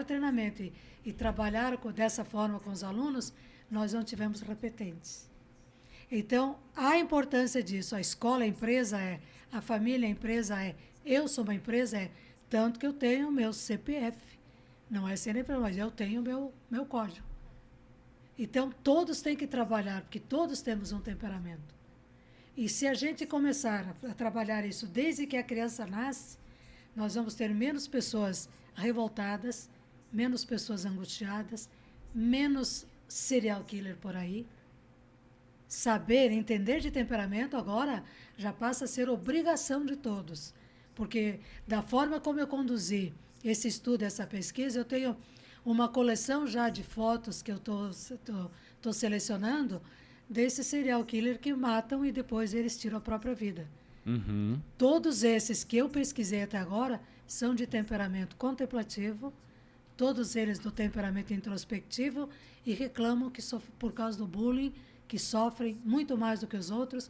treinamento e trabalharam dessa forma com os alunos, nós não tivemos repetentes. Então, a importância disso, a escola, a empresa a família, a empresa eu sou uma empresa, tanto que eu tenho o meu CPF. Não é CNPJ, mas eu tenho o meu código. Então, todos têm que trabalhar, porque todos temos um temperamento. E se a gente começar a trabalhar isso desde que a criança nasce, nós vamos ter menos pessoas revoltadas, menos pessoas angustiadas, menos serial killer por aí. Saber, entender de temperamento agora já passa a ser obrigação de todos. Porque da forma como eu conduzi esse estudo, essa pesquisa, eu tenho uma coleção já de fotos que eu estou selecionando desses serial killer que matam e depois eles tiram a própria vida. Uhum. Todos esses que eu pesquisei até agora são de temperamento contemplativo, todos eles do temperamento introspectivo e reclamam que por causa do bullying, que sofrem muito mais do que os outros,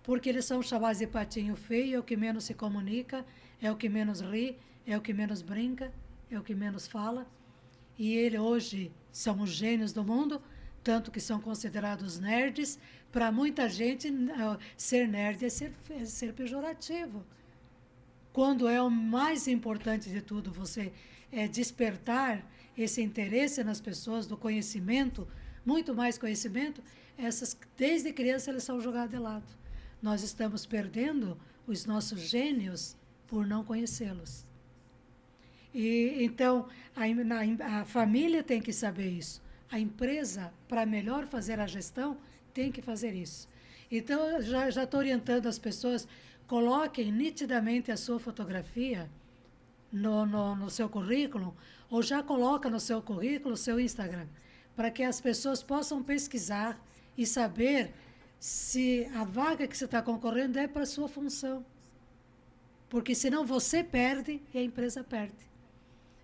porque eles são chamados de patinho feio, é o que menos se comunica, é o que menos ri, é o que menos brinca, é o que menos fala. E ele hoje são os gênios do mundo, tanto que são considerados nerds. Para muita gente, ser nerd é ser pejorativo. Quando é o mais importante de tudo, você despertar esse interesse nas pessoas, do conhecimento, muito mais conhecimento, desde criança eles são jogados de lado. Nós estamos perdendo os nossos gênios por não conhecê-los. E então a família tem que saber isso. A empresa, para melhor fazer a gestão, tem que fazer isso. Então, eu já estou orientando as pessoas, coloquem nitidamente a sua fotografia no seu currículo, ou já coloca no seu currículo o seu Instagram, para que as pessoas possam pesquisar e saber se a vaga que você está concorrendo é para a sua função. Porque senão você perde e a empresa perde.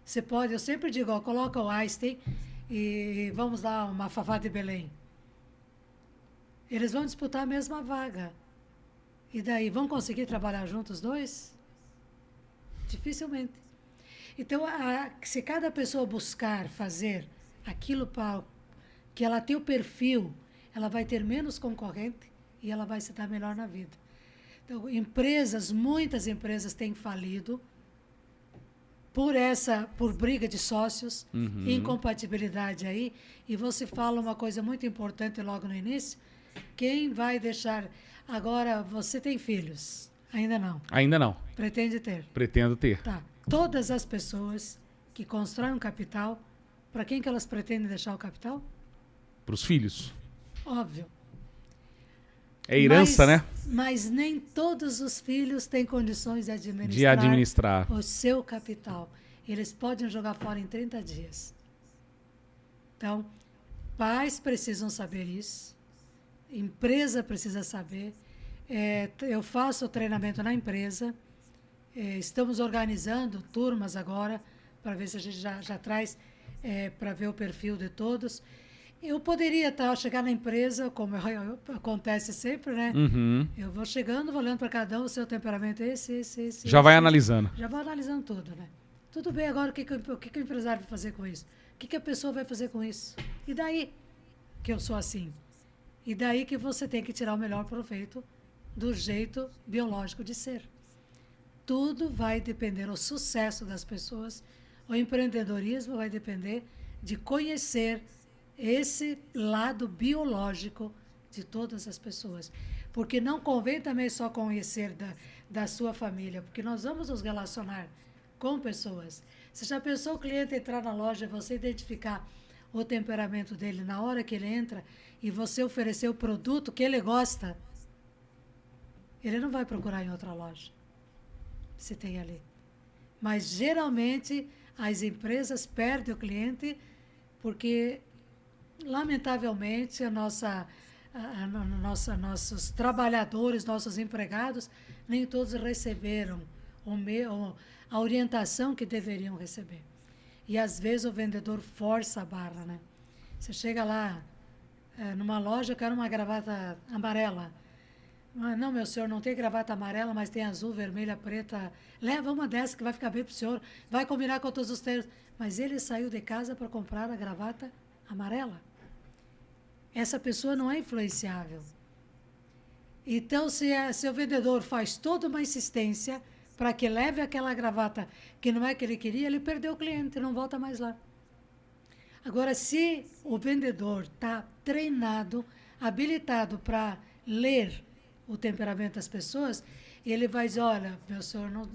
Você pode, eu sempre digo, coloca o Einstein e vamos lá, uma Fafá de Belém. Eles vão disputar a mesma vaga. E daí, vão conseguir trabalhar juntos os dois? Dificilmente. Então, se cada pessoa buscar fazer aquilo para que ela tem o perfil, ela vai ter menos concorrente e ela vai se dar melhor na vida. Então, muitas empresas têm falido por briga de sócios, incompatibilidade aí. E você fala uma coisa muito importante logo no início, quem vai deixar... Agora, você tem filhos? Ainda não? Ainda não. Pretende ter? Pretendo ter. Tá. Todas as pessoas que constroem um capital, para quem que elas pretendem deixar o capital? Para os filhos. Óbvio. É herança, né? Mas nem todos os filhos têm condições de administrar o seu capital. Eles podem jogar fora em 30 dias. Então, pais precisam saber isso. Empresa precisa saber. Eu faço o treinamento na empresa. Estamos organizando turmas agora, para ver se a gente já traz, para ver o perfil de todos. Eu poderia chegar na empresa, como acontece sempre, né? Uhum. Eu vou chegando, vou olhando para cada um, o seu temperamento é esse. Já vai analisando. Já vou analisando tudo, né? Tudo bem, agora o que o empresário vai fazer com isso? O que a pessoa vai fazer com isso? E daí que eu sou assim? E daí que você tem que tirar o melhor proveito do jeito biológico de ser. Tudo vai depender, o sucesso das pessoas, o empreendedorismo vai depender de conhecer esse lado biológico de todas as pessoas. Porque não convém também só conhecer da sua família, porque nós vamos nos relacionar com pessoas. Você já pensou o cliente entrar na loja e você identificar o temperamento dele na hora que ele entra e você oferecer o produto que ele gosta? Ele não vai procurar em outra loja, se tem ali. Mas, geralmente, as empresas perdem o cliente porque, lamentavelmente, nossos trabalhadores, nossos empregados, nem todos receberam a orientação que deveriam receber. E às vezes o vendedor força a barra, né? Você chega lá, numa loja, eu quero uma gravata amarela. Não, meu senhor, não tem gravata amarela, mas tem azul, vermelha, preta. Leva uma dessa que vai ficar bem pro senhor. Vai combinar com todos os termos. Mas ele saiu de casa para comprar a gravata amarela. Essa pessoa não é influenciável. Então, se o vendedor faz toda uma insistência para que leve aquela gravata que não é que ele queria, ele perdeu o cliente, não volta mais lá. Agora, se o vendedor está treinado, habilitado para ler o temperamento das pessoas, ele vai dizer, olha, meu senhor, não,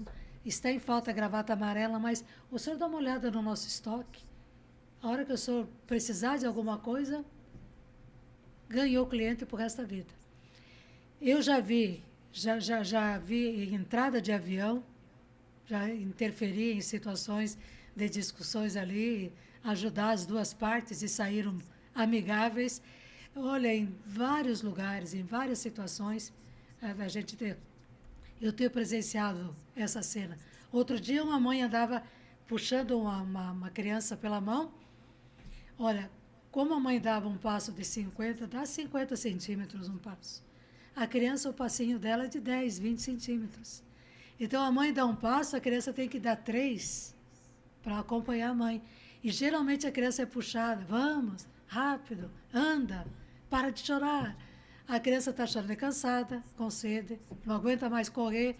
está em falta a gravata amarela, mas o senhor dá uma olhada no nosso estoque. A hora que o senhor precisar de alguma coisa, ganhou o cliente pro resto da vida. Eu já vi entrada de avião, já interferi em situações de discussões ali, ajudar as duas partes e saíram amigáveis. Olha, em vários lugares, em várias situações, eu tenho presenciado essa cena. Outro dia uma mãe andava puxando uma criança pela mão. Olha, como a mãe dava um passo de 50, dá 50 centímetros um passo. A criança, o passinho dela é de 10, 20 centímetros. Então, a mãe dá um passo, a criança tem que dar 3 para acompanhar a mãe. E, geralmente, a criança é puxada. Vamos, rápido, anda, para de chorar. A criança está chorando, é cansada, com sede, não aguenta mais correr,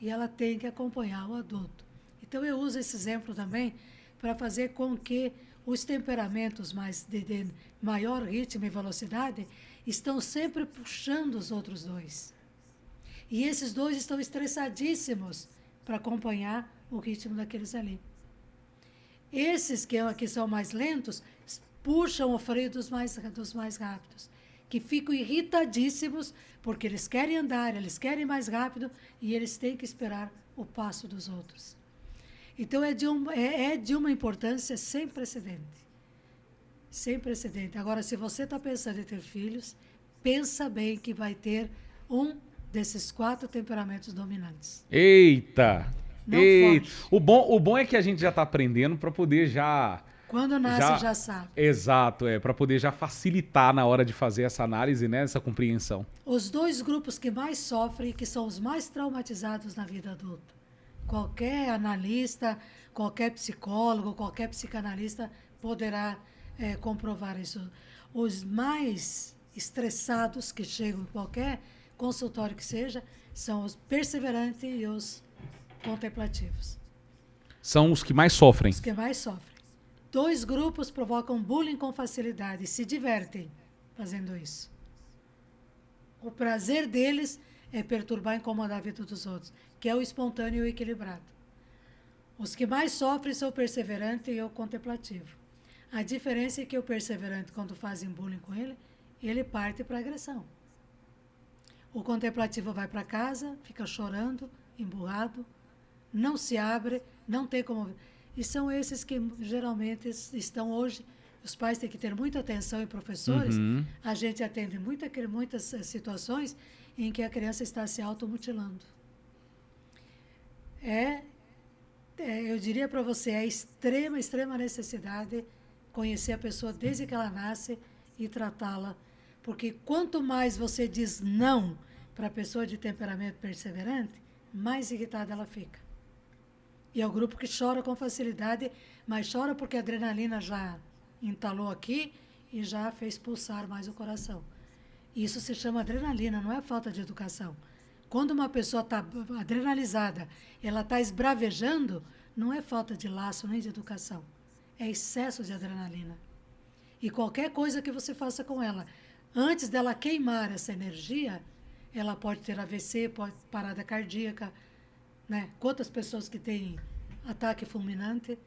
e ela tem que acompanhar o adulto. Então, eu uso esse exemplo também para fazer com que os temperamentos de maior ritmo e velocidade estão sempre puxando os outros dois. E esses dois estão estressadíssimos para acompanhar o ritmo daqueles ali. Esses que são mais lentos puxam o freio dos mais rápidos, que ficam irritadíssimos porque eles querem andar, eles querem ir mais rápido e eles têm que esperar o passo dos outros. Então, é de uma importância sem precedente. Sem precedente. Agora, se você está pensando em ter filhos, pensa bem que vai ter um desses 4 temperamentos dominantes. Eita! Não Eita! foge. O bom é que a gente já está aprendendo para poder já... Quando nasce, já sabe. Exato, para poder já facilitar na hora de fazer essa análise, né, essa compreensão. Os 2 grupos que mais sofrem, que são os mais traumatizados na vida adulta. Qualquer analista, qualquer psicólogo, qualquer psicanalista poderá comprovar isso. Os mais estressados que chegam em qualquer consultório que seja, são os perseverantes e os contemplativos. São os que mais sofrem. Os que mais sofrem. 2 grupos provocam bullying com facilidade e se divertem fazendo isso. O prazer deles é perturbar e incomodar a vida dos outros, que é o espontâneo e o equilibrado. Os que mais sofrem são o perseverante e o contemplativo. A diferença é que o perseverante, quando fazem bullying com ele, ele parte para a agressão. O contemplativo vai para casa, fica chorando, emburrado, não se abre, não tem como... E são esses que geralmente estão hoje... Os pais têm que ter muita atenção e professores. A gente atende muitas situações em que a criança está se automutilando. Eu diria para você, é extrema necessidade conhecer a pessoa desde que ela nasce e tratá-la. Porque quanto mais você diz não para a pessoa de temperamento perseverante, mais irritada ela fica. E é o grupo que chora com facilidade, mas chora porque a adrenalina já entalou aqui e já fez pulsar mais o coração. Isso se chama adrenalina, não é falta de educação. Quando uma pessoa está adrenalizada, ela está esbravejando, não é falta de laço nem de educação. É excesso de adrenalina. E qualquer coisa que você faça com ela, antes dela queimar essa energia, ela pode ter AVC, pode parada cardíaca, né? Quantas pessoas que têm ataque fulminante?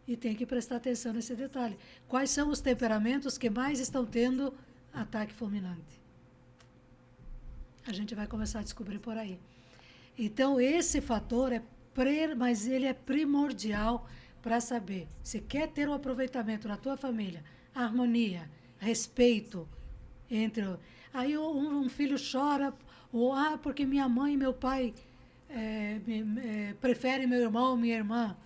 E tem que prestar atenção nesse detalhe. Quais são os temperamentos que mais estão tendo ataque fulminante? A gente vai começar a descobrir por aí. Então, esse fator mas ele é primordial para saber. Se quer ter um aproveitamento na tua família, harmonia, respeito entre... Aí um filho chora, ou porque minha mãe e meu pai preferem meu irmão ou minha irmã.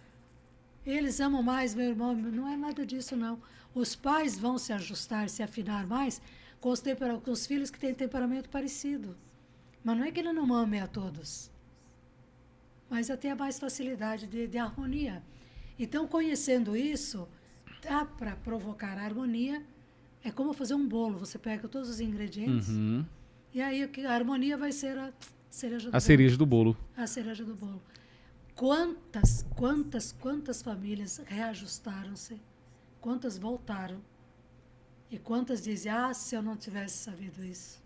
eles amam mais meu irmão. Não é nada disso, não. Os pais vão se ajustar, se afinar mais com os filhos que têm temperamento parecido. Mas não é que ele não ame a todos, mas até mais facilidade de harmonia. Então, conhecendo isso, dá para provocar harmonia. É como fazer um bolo. Você pega todos os ingredientes e aí a harmonia vai ser a cereja do bolo. Cereja do bolo. A cereja do bolo. Quantas famílias reajustaram-se? Quantas voltaram? E quantas dizem, se eu não tivesse sabido isso?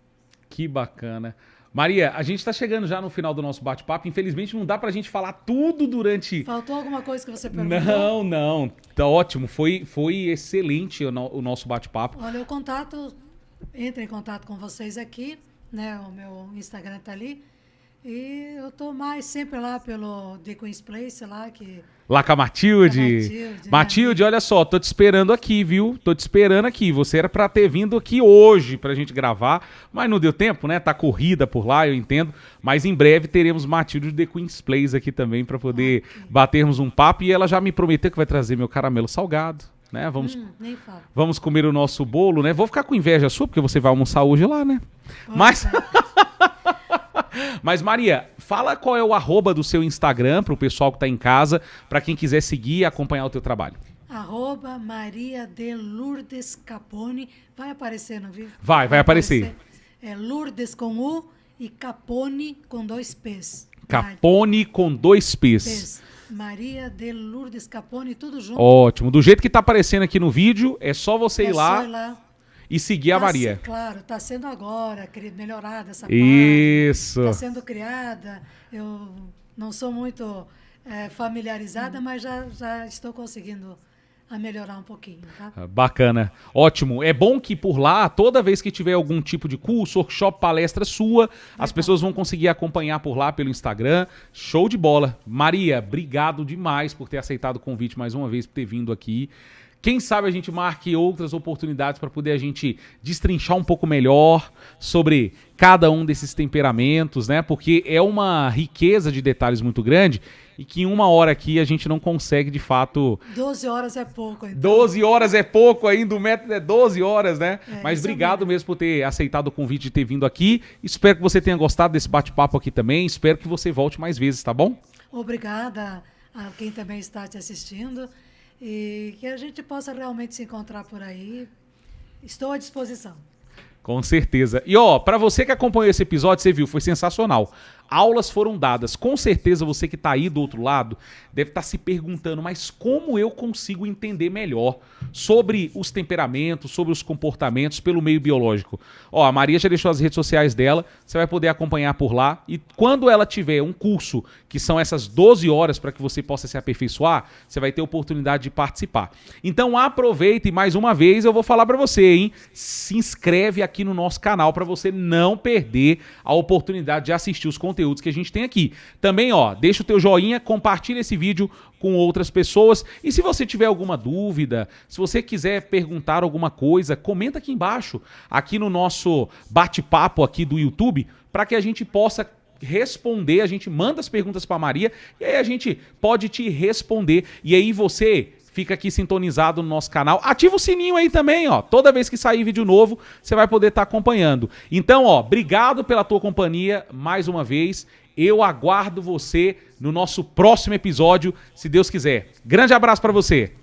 Que bacana. Maria, a gente está chegando já no final do nosso bate-papo. Infelizmente não dá para a gente falar tudo durante... Faltou alguma coisa que você perguntou? Não. Tá ótimo. Foi excelente o nosso bate-papo. Olha, entre em contato com vocês aqui, né? O meu Instagram tá ali. E eu tô mais sempre lá pelo The Queen's Place, Lá com a Matilde. Matilde, olha só, tô te esperando aqui, viu? Tô te esperando aqui. Você era pra ter vindo aqui hoje pra gente gravar, mas não deu tempo, né? Tá corrida por lá, eu entendo. Mas em breve teremos Matilde do The Queen's Place aqui também pra poder batermos um papo. E ela já me prometeu que vai trazer meu caramelo salgado, né? Vamos comer o nosso bolo, né? Vou ficar com inveja sua, porque você vai almoçar hoje lá, né? Mas, Maria, fala qual é o @ do seu Instagram para o pessoal que está em casa, para quem quiser seguir e acompanhar o teu trabalho. Maria de Lourdes Capone. Vai aparecer no vídeo? Vai aparecer. É Lourdes com U e Capone com 2 P's. Capone com 2 P's. Maria de Lourdes Capone, tudo junto. Ótimo. Do jeito que está aparecendo aqui no vídeo, é só você ir lá. Só ir lá. E seguir a Maria. Claro, está sendo agora melhorada essa parte. Isso. Está sendo criada. Eu não sou muito familiarizada, mas já estou conseguindo melhorar um pouquinho. Tá? Bacana. Ótimo. É bom que por lá, toda vez que tiver algum tipo de curso, workshop, palestra sua, as pessoas vão conseguir acompanhar por lá pelo Instagram. Show de bola. Maria, obrigado demais por ter aceitado o convite mais uma vez, por ter vindo aqui. Quem sabe a gente marque outras oportunidades para poder a gente destrinchar um pouco melhor sobre cada um desses temperamentos, né? Porque é uma riqueza de detalhes muito grande e que em 1 hora aqui a gente não consegue, de fato... 12 horas é pouco, então. 12 horas é pouco ainda, o método é 12 horas, né? Mas obrigado mesmo por ter aceitado o convite de ter vindo aqui. Espero que você tenha gostado desse bate-papo aqui também. Espero que você volte mais vezes, tá bom? Obrigada a quem também está te assistindo. E que a gente possa realmente se encontrar por aí. Estou à disposição. Com certeza. E para você que acompanhou esse episódio, você viu, foi sensacional. Aulas foram dadas. Com certeza você que está aí do outro lado deve estar se perguntando, mas como eu consigo entender melhor sobre os temperamentos, sobre os comportamentos pelo meio biológico? A Maria já deixou as redes sociais dela, você vai poder acompanhar por lá. E quando ela tiver um curso, que são essas 12 horas para que você possa se aperfeiçoar, você vai ter oportunidade de participar. Então aproveita e mais uma vez eu vou falar para você, hein? Se inscreve aqui no nosso canal para você não perder a oportunidade de assistir os conteúdos que a gente tem aqui. Também, deixa o teu joinha, compartilha esse vídeo com outras pessoas. E se você tiver alguma dúvida, se você quiser perguntar alguma coisa, comenta aqui embaixo, aqui no nosso bate-papo aqui do YouTube, para que a gente possa responder. A gente manda as perguntas para a Maria e aí a gente pode te responder. E aí você fica aqui sintonizado no nosso canal. Ativa o sininho aí também, Toda vez que sair vídeo novo, você vai poder estar acompanhando. Então, obrigado pela tua companhia mais uma vez. Eu aguardo você no nosso próximo episódio, se Deus quiser. Grande abraço para você.